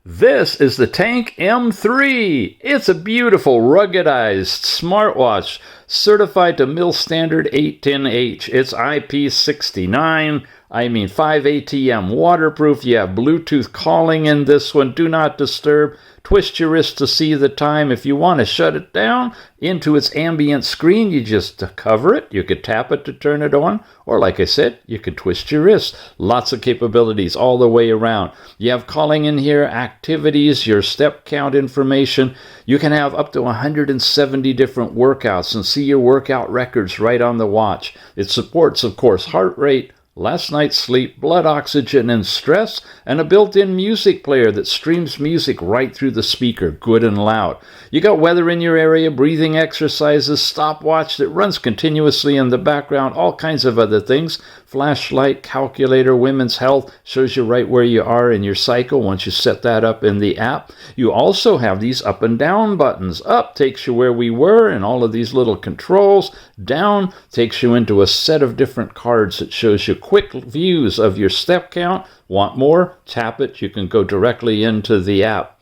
This is the Tank M3. It's a beautiful, ruggedized smartwatch certified to MIL-STD-810H. It's IP69, 5 ATM waterproof. You have Bluetooth calling in this one. Do not disturb. Twist your wrist to see the time. If you want to shut it down into its ambient screen, you just cover it. You could tap it to turn it on. Or like I said, you could twist your wrist. Lots of capabilities all the way around. You have calling in here, activities, your step count information. You can have up to 170 different workouts and see your workout records right on the watch. It supports, of course, heart rate, last night's sleep, blood oxygen and stress, and a built-in music player that streams music right through the speaker, good and loud. You got weather in your area, breathing exercises, stopwatch that runs continuously in the background, all kinds of other things. Flashlight, calculator, women's health, shows you right where you are in your cycle once you set that up in the app. You also have these up and down buttons. Up takes you where we were and all of these little controls. Down takes you into a set of different cards that shows you quick views of your step count. Want more? Tap it. You can go directly into the app.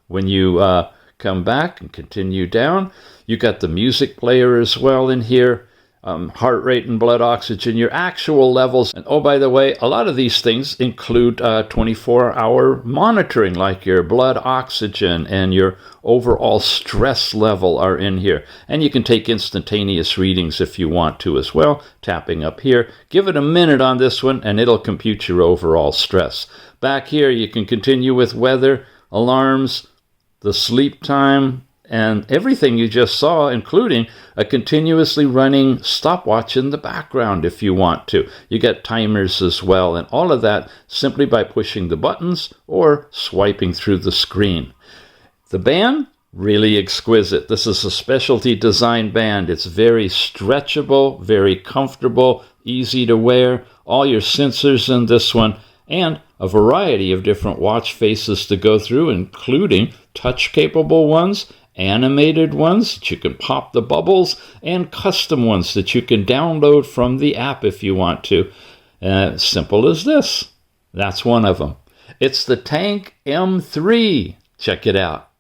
When you come back and continue down, you got the music player as well in here. Heart rate and blood oxygen, your actual levels. And oh, by the way, a lot of these things include 24-hour monitoring, like your blood oxygen and your overall stress level are in here. And you can take instantaneous readings if you want to as well, tapping up here. Give it a minute on this one and it'll compute your overall stress. Back here, you can continue with weather, alarms, the sleep time, and everything you just saw, including a continuously running stopwatch in the background if you want to. You get timers as well, and all of that simply by pushing the buttons or swiping through the screen. The band, really exquisite. This is a specialty design band. It's very stretchable, very comfortable, easy to wear. All your sensors in this one, and a variety of different watch faces to go through, including touch-capable ones, animated ones that you can pop the bubbles, and custom ones that you can download from the app if you want to. Simple as this. That's one of them. It's the Tank M3. Check it out.